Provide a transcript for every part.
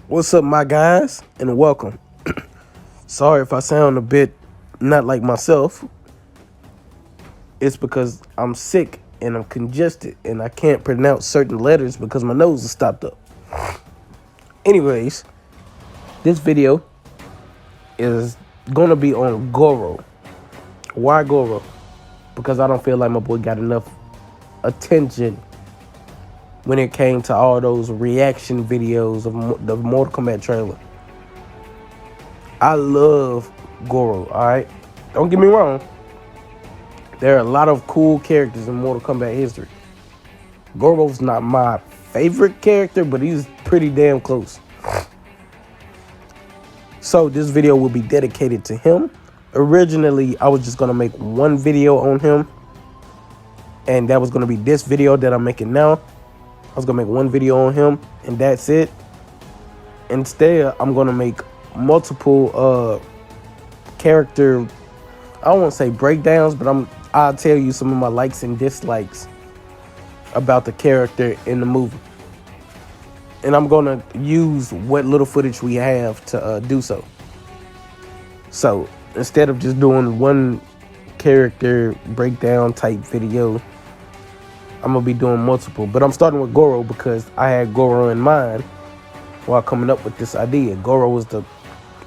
What's up, my guys, and welcome. Sorry if I sound a bit not like myself. It's because I'm sick and I'm congested and I can't pronounce certain letters because my nose is stopped up. Anyways, this video is going to be on Goro. Why Goro? Because I don't feel like my boy got enough attention when it came to all those reaction videos of the Mortal Kombat trailer. I love Goro, alright? Don't get me wrong. There are a lot of cool characters in Mortal Kombat history. Goro's not my favorite character, but he's pretty damn close. So this video will be dedicated to him. Originally, I was just going to make one video on him. And that was going to be this video that I'm making now. I was going to make one video on him, and that's it. Instead, I'm going to make multiple character, I don't want to say breakdowns, but I'll tell you some of my likes and dislikes about the character in the movie. And I'm going to use what little footage we have to do so. So instead of just doing one character breakdown type video, I'm going to be doing multiple. But I'm starting with Goro because I had Goro in mind while coming up with this idea. Goro was the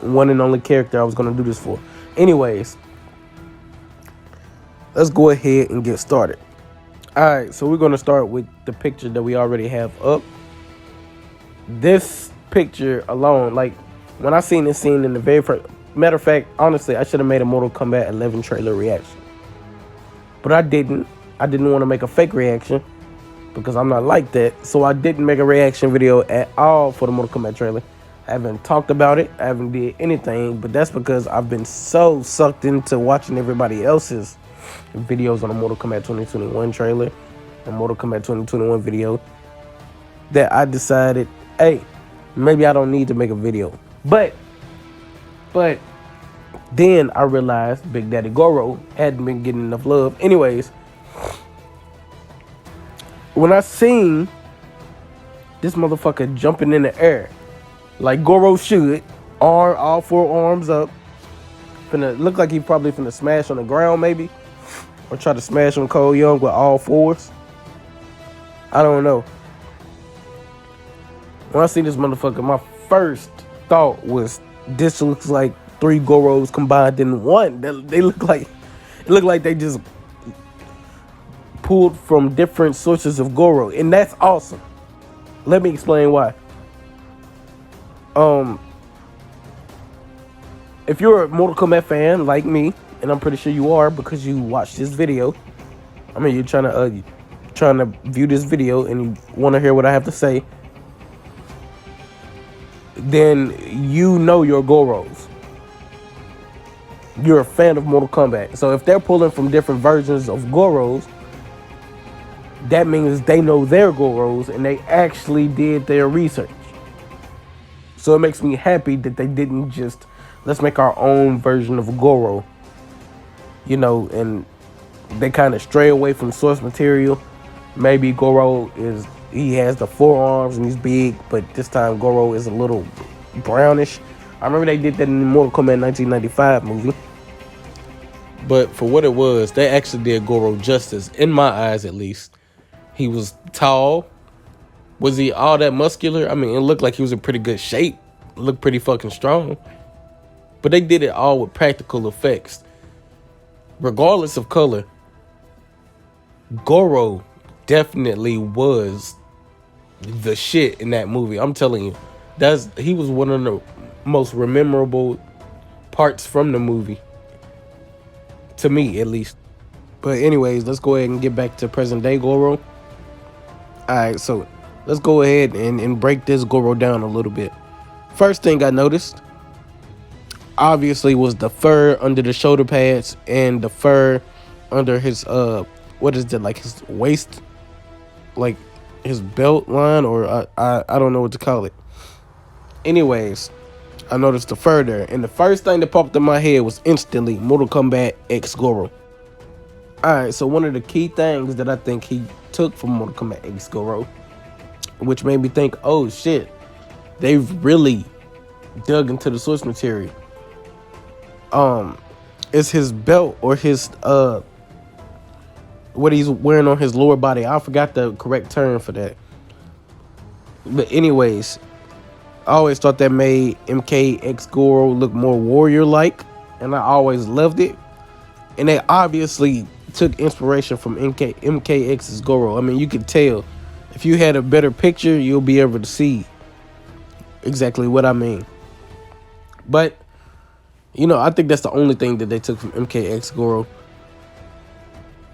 one and only character I was going to do this for. Anyways, let's go ahead and get started. Alright, so we're going to start with the picture that we already have up. This picture alone, like, when I seen this scene in the very first... Matter of fact, honestly, I should have made a Mortal Kombat 11 trailer reaction. But I didn't. I didn't want to make a fake reaction because I'm not like that. So I didn't make a reaction video at all for the Mortal Kombat trailer. I haven't talked about it. I haven't did anything. But that's because I've been so sucked into watching everybody else's videos on the Mortal Kombat 2021 trailer and Mortal Kombat 2021 video that I decided, hey, maybe I don't need to make a video. But then I realized Big Daddy Goro hadn't been getting enough love. Anyways, when I seen this motherfucker jumping in the air like Goro should, all four arms up, finna look like he probably finna smash on the ground maybe, or try to smash on Cole Young with all fours. I don't know. When I seen this motherfucker, my first thought was, this looks like three Goros combined in one. They look like, it looked like they just pulled from different sources of Goro, and that's awesome. Let me explain why. If you're a Mortal Kombat fan like me, and I'm pretty sure you are because you watched this video, I mean, you're trying to view this video and you want to hear what I have to say, then you know your Goros. You're a fan of Mortal Kombat. So if they're pulling from different versions of Goros, that means they know their Goros and they actually did their research. So it makes me happy that they didn't just, let's make our own version of Goro. You know, and they kind of stray away from source material. Maybe Goro he has the forearms and he's big, but this time Goro is a little brownish. I remember they did that in the Mortal Kombat 1995 movie. But for what it was, they actually did Goro justice, in my eyes at least. He was tall. Was he all that muscular? I mean, it looked like he was in pretty good shape. Looked pretty fucking strong. But they did it all with practical effects. Regardless of color, Goro definitely was the shit in that movie. I'm telling you. He was one of the most memorable parts from the movie. To me, at least. But anyways, let's go ahead and get back to present day Goro. Alright, so let's go ahead and break this Goro down a little bit. First thing I noticed, obviously, was the fur under the shoulder pads and the fur under his, what is that, like his waist? Like his belt line, or I don't know what to call it. Anyways, I noticed the fur there. And the first thing that popped in my head was instantly Mortal Kombat X Goro. Alright, so one of the key things that I think he took from Mortal Kombat X Goro, which made me think, oh shit, they've really dug into the source material. It's his belt or his what he's wearing on his lower body. I forgot the correct term for that. But anyways, I always thought that made MKX Goro look more warrior-like, and I always loved it. And they obviously took inspiration from MKX's Goro. I mean, you could tell. If you had a better picture, you'll be able to see exactly what I mean. But, you know, I think that's the only thing that they took from MKX Goro,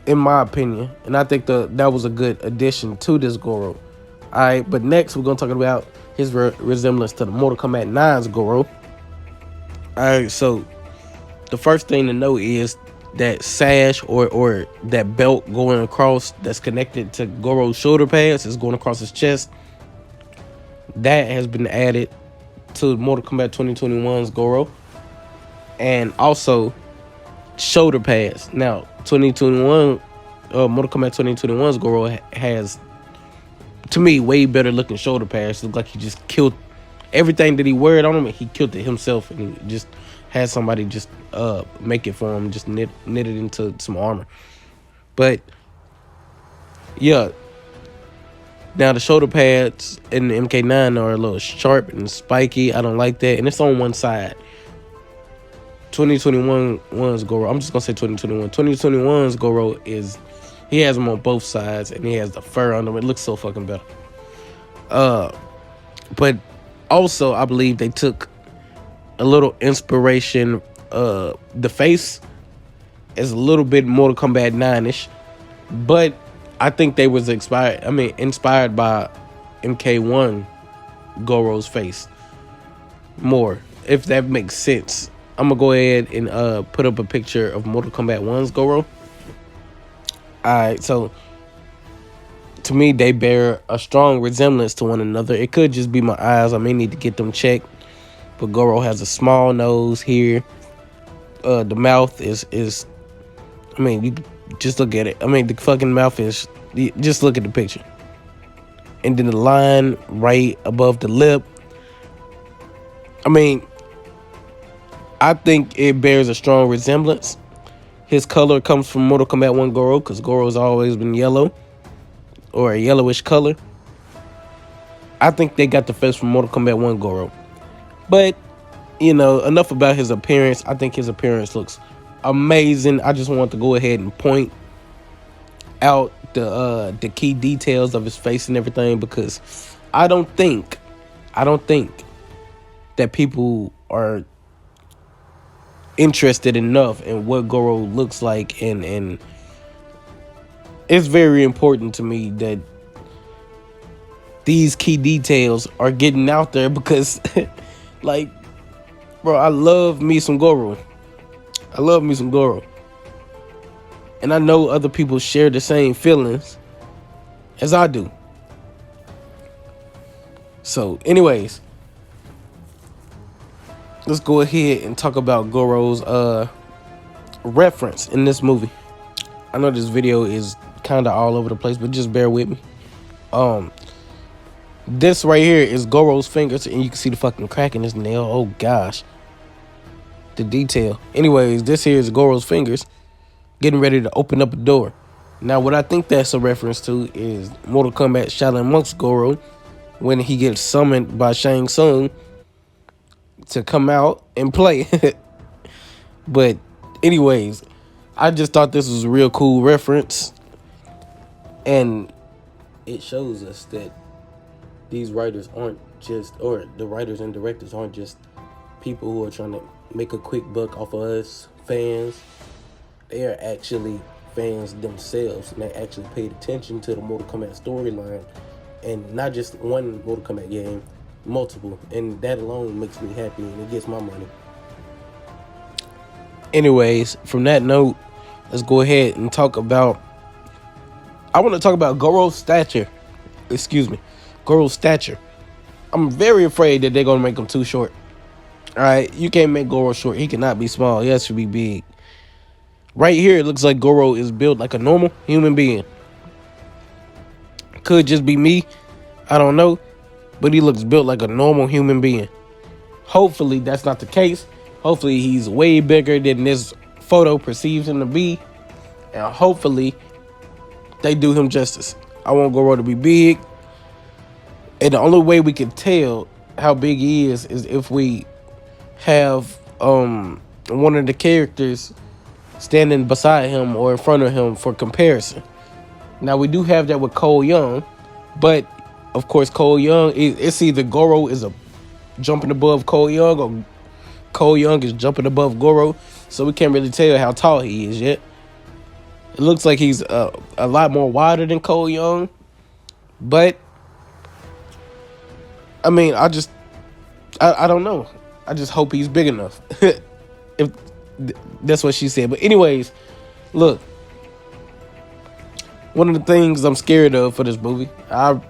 in my opinion. And I think that was a good addition to this Goro. Alright, but next we're going to talk about his resemblance to the Mortal Kombat 9's Goro. Alright, so the first thing to know is that sash or that belt going across that's connected to Goro's shoulder pads is going across his chest. That has been added to Mortal Kombat 2021's Goro. And also shoulder pads. Now, 2021 Mortal Kombat 2021's Goro has, to me, way better looking shoulder pads. Look like he just killed everything that he wore on him. He killed it himself, and he just had somebody just make it for him, just knit it into some armor. But yeah, now the shoulder pads in the MK9 are a little sharp and spiky. I don't like that, and it's on one side. 2021's Goro, I'm just gonna say 2021. 2021's Goro he has them on both sides, and he has the fur on them. It looks so fucking better. But also, I believe they took a little inspiration. The face is a little bit Mortal Kombat 9-ish, but I think they was inspired by MK1 Goro's face more, if that makes sense. I'm gonna go ahead and put up a picture of Mortal Kombat 1's Goro. Alright, so to me, they bear a strong resemblance to one another. It could just be my eyes. I may need to get them checked. But Goro has a small nose here. The mouth is I mean, you just look at it. I mean, the fucking mouth is, just look at the picture. And then the line right above the lip. I mean, I think it bears a strong resemblance. His color comes from Mortal Kombat 1 Goro, because Goro's always been yellow, or a yellowish color. I think they got the face from Mortal Kombat 1 Goro. But, you know, enough about his appearance. I think his appearance looks amazing. I just want to go ahead and point out the key details of his face and everything, because I don't think that people are interested enough in what Goro looks like, and it's very important to me that these key details are getting out there, because like, bro, I love me some Goro. And I know other people share the same feelings as I do. So anyways, let's go ahead and talk about Goro's reference in this movie. I know this video is kind of all over the place, but just bear with me. This right here is Goro's fingers, and you can see the fucking crack in his nail. Oh gosh, the detail. Anyways, this here is Goro's fingers getting ready to open up a door. Now, what I think that's a reference to is Mortal Kombat Shaolin Monk's Goro, when he gets summoned by Shang Tsung to come out and play. But anyways, I just thought this was a real cool reference, and it shows us that these writers aren't just, or the writers and directors aren't just people who are trying to make a quick buck off of us fans. They are actually fans themselves, and they actually paid attention to the Mortal Kombat storyline, and not just one Mortal Kombat game, multiple, and that alone makes me happy, and it gets my money. Anyways, from that note, let's go ahead and talk about, I want to talk about Goro's stature. Goro's stature. I'm very afraid that they're going to make him too short. Alright, you can't make Goro short. He cannot be small. He has to be big. Right here, it looks like Goro is built like a normal human being. Could just be me. I don't know. but he looks built like a normal human being. Hopefully that's not the case. Hopefully he's way bigger than this photo perceives him to be. And hopefully they do him justice. I want Goro to be big. And the only way we can tell how big he is if we have one of the characters standing beside him or in front of him for comparison. Now we do have that with Cole Young, but of course Cole Young, it's either Goro is jumping above Cole Young or Cole Young is jumping above Goro, so we can't really tell how tall he is yet. It looks like he's a lot more wider than Cole Young, but I mean, I don't know. I just hope he's big enough. If that's what she said. But anyways, look, one of the things I'm scared of for this movie, I've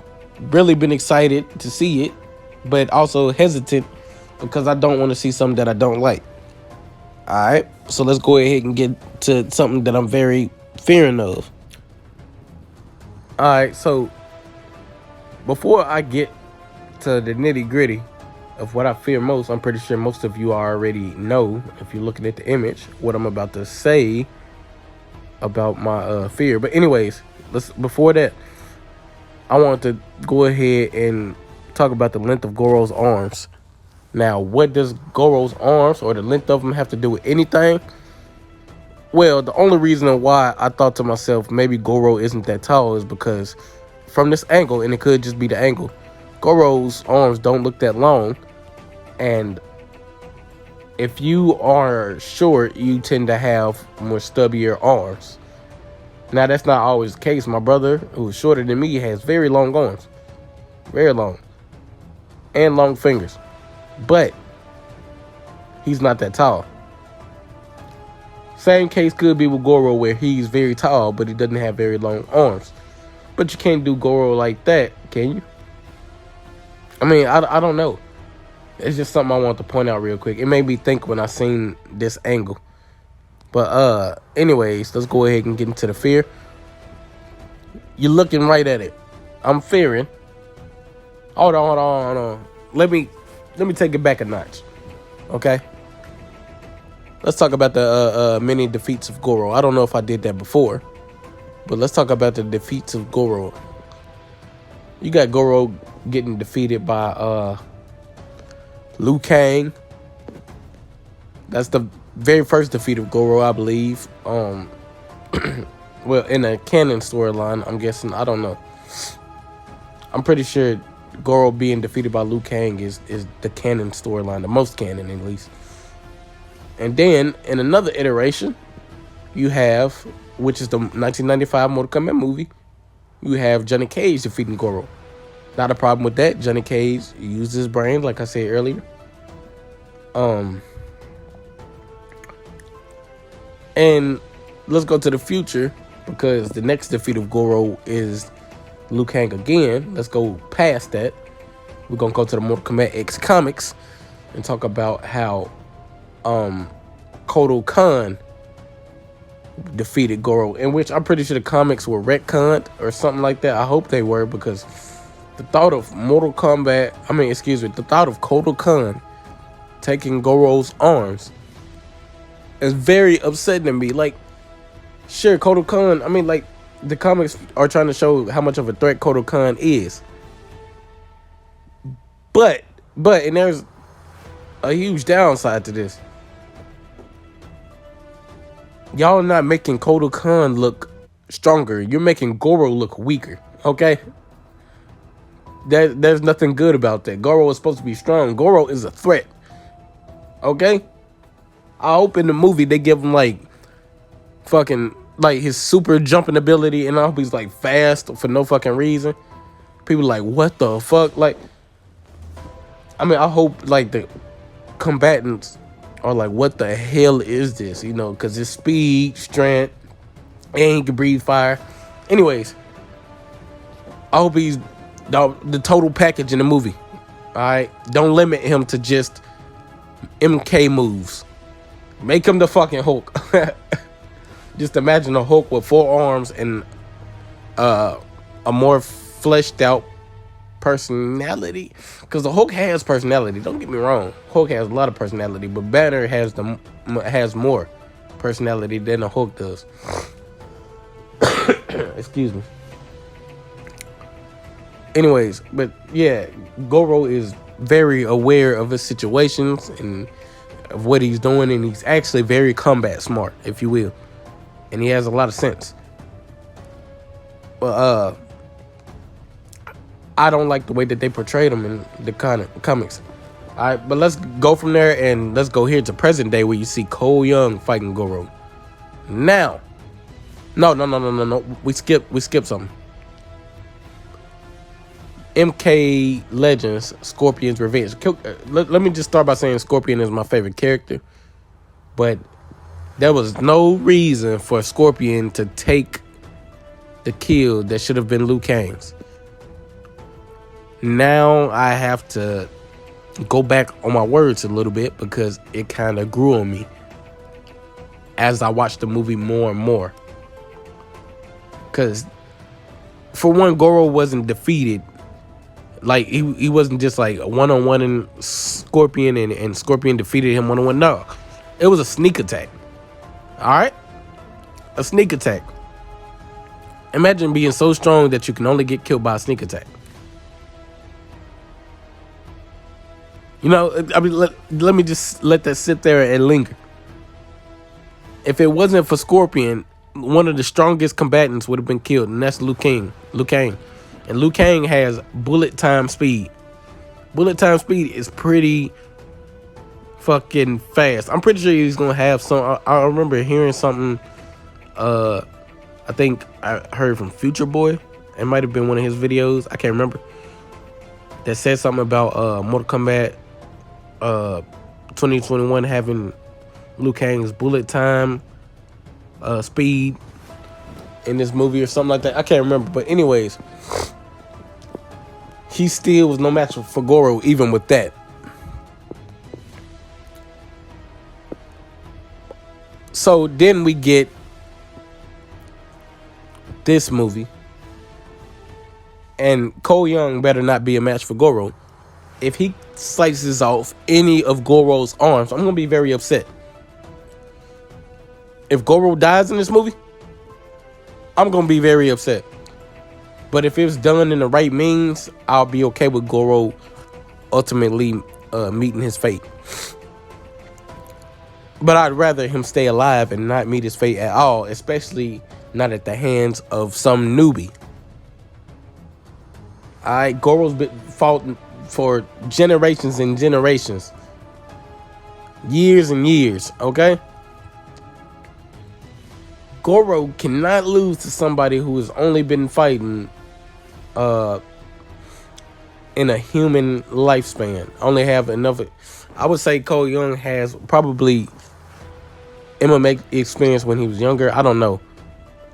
really been excited to see it, but also hesitant because I don't want to see something that I don't like. All right, so let's go ahead and get to something that I'm very fearing of. All right, so before I get to the nitty gritty of what I fear most, I'm pretty sure most of you already know, if you're looking at the image, what I'm about to say about my fear. But anyways, before that, I want to go ahead and talk about the length of Goro's arms. Now, what does Goro's arms or the length of them have to do with anything? Well, the only reason why I thought to myself maybe Goro isn't that tall is because from this angle, and it could just be the angle, Goro's arms don't look that long. And if you are short, you tend to have more stubbier arms. Now, that's not always the case. My brother, who's shorter than me, has very long arms. Very long. And long fingers. But he's not that tall. Same case could be with Goro, where he's very tall, but he doesn't have very long arms. But you can't do Goro like that, can you? I mean, I don't know. It's just something I want to point out real quick. It made me think when I seen this angle. But anyways, let's go ahead and get into the fear. You're looking right at it. I'm fearing. Hold on. Let me take it back a notch. Okay? Let's talk about the many defeats of Goro. I don't know if I did that before, but let's talk about the defeats of Goro. You got Goro getting defeated by Liu Kang. That's the very first defeat of Goro, I believe. Well, in a canon storyline, I'm guessing. I don't know. I'm pretty sure Goro being defeated by Liu Kang is the canon storyline, the most canon at least. And then in another iteration, you have, which is the 1995 Mortal Kombat movie, you have Johnny Cage defeating Goro. Not a problem with that. Johnny Cage used his brain, like I said earlier. And let's go to the future, because the next defeat of Goro is Liu Kang again. Let's go past that. We're gonna go to the Mortal Kombat X comics and talk about how Kotal Khan defeated Goro, in which I'm pretty sure the comics were retconned or something like that. I hope they were, because the thought of the thought of Kotal Khan taking Goro's arms is very upsetting to me. Like, sure, Kotal Khan, I mean, like, the comics are trying to show how much of a threat Kotal Khan is. But, and there's a huge downside to this. Y'all are not making Kotal Khan look stronger. You're making Goro look weaker, okay? There's nothing good about that. Goro is supposed to be strong. Goro is a threat, okay? I hope in the movie they give him, like, fucking, like, his super jumping ability, and I hope he's, like, fast for no fucking reason. People like, what the fuck? Like, I mean, I hope, like, the combatants are like, what the hell is this? You know, because his speed, strength, and he can breathe fire. Anyways, I hope he's the total package in the movie. All right? Don't limit him to just MK moves. Make him the fucking Hulk. Just imagine a Hulk with 4 arms and a more fleshed out personality, because the Hulk has personality. Don't get me wrong, Hulk has a lot of personality, but Banner has more personality than the Hulk does. Excuse me. Anyways, but yeah, Goro is very aware of his situations and of what he's doing, and he's actually very combat smart, if you will, and he has a lot of sense. But I don't like the way that they portrayed him in the comics. All right, but let's go from there and let's go here to present day where you see Cole Young fighting Goro. Now, no. We skipped something. MK Legends, Scorpion's Revenge. Let me just start by saying Scorpion is my favorite character. But there was no reason for Scorpion to take the kill that should have been Liu Kang's. Now I have to go back on my words a little bit because it kind of grew on me as I watched the movie more and more. Because, for one, Goro wasn't defeated. Like, he wasn't just like a one-on-one in Scorpion and Scorpion defeated him one-on-one. No. It was a sneak attack. Alright? A sneak attack. Imagine being so strong that you can only get killed by a sneak attack. You know, I mean, let me just let that sit there and linger. If it wasn't for Scorpion, one of the strongest combatants would have been killed, and that's Liu Kang. And Liu Kang has bullet time speed. Bullet time speed is pretty fucking fast. I'm pretty sure he's gonna have some. I remember hearing something. I think I heard from Future Boy. It might have been one of his videos. I can't remember. That said something about Mortal Kombat 2021 having Liu Kang's bullet time speed in this movie or something like that. I can't remember. But anyways, he still was no match for Goro even with that. So then we get this movie, and Cole Young better not be a match for Goro. If he slices off any of Goro's arms, I'm gonna be very upset. If Goro dies in this movie, I'm gonna be very upset. But if it was done in the right means, I'll be okay with Goro ultimately meeting his fate. But I'd rather him stay alive and not meet his fate at all, especially not at the hands of some newbie. Alright, Goro's been fought for generations and generations. Years and years, okay? Goro cannot lose to somebody who has only been fighting in a human lifespan. Only have enough. I would say Cole Young has probably MMA experience when he was younger. I don't know.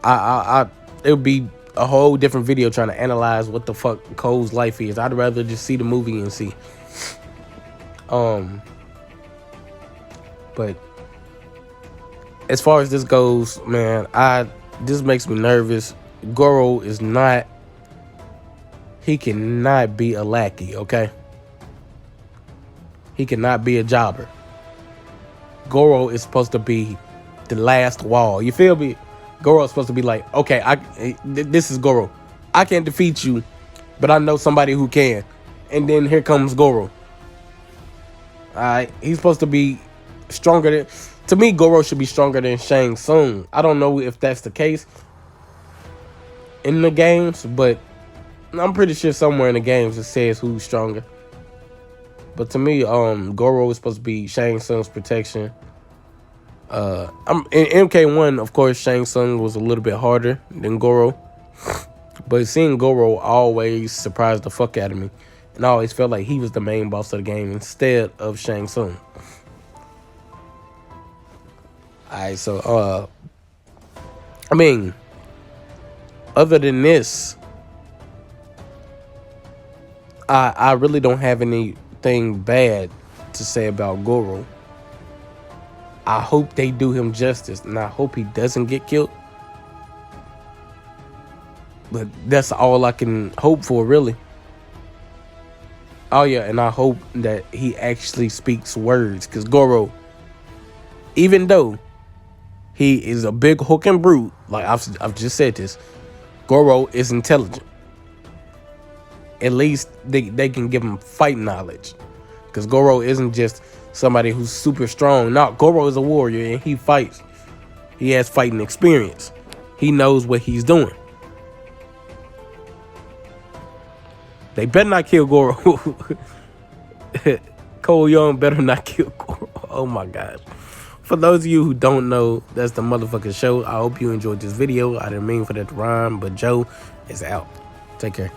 It would be a whole different video trying to analyze what the fuck Cole's life is. I'd rather just see the movie and see. But as far as this goes, man, this makes me nervous. Goro is not. He cannot be a lackey, okay? He cannot be a jobber. Goro is supposed to be the last wall. You feel me? Goro is supposed to be like, okay, this is Goro. I can't defeat you, but I know somebody who can. And then here comes Goro. Alright, he's supposed to be stronger than. To me, Goro should be stronger than Shang Tsung. I don't know if that's the case in the games, but I'm pretty sure somewhere in the games it says who's stronger. But to me, Goro is supposed to be Shang Tsung's protection. In MK1, of course, Shang Tsung was a little bit harder than Goro. But seeing Goro always surprised the fuck out of me. And I always felt like he was the main boss of the game instead of Shang Tsung. Alright, so, I mean, other than this, I really don't have anything bad to say about Goro. I hope they do him justice, and I hope he doesn't get killed. But that's all I can hope for, really. Oh yeah, and I hope that he actually speaks words, because Goro, even though he is a big hook and brute, like I've just said this, Goro is intelligent. At least they can give him fight knowledge, because Goro isn't just somebody who's super strong. No, Goro is a warrior and he fights. He has fighting experience. He knows what he's doing. They better not kill Goro. Cole Young better not kill Goro. Oh my gosh. For those of you who don't know, that's the motherfucking show. I hope you enjoyed this video. I didn't mean for that to rhyme, but Joe is out. Take care.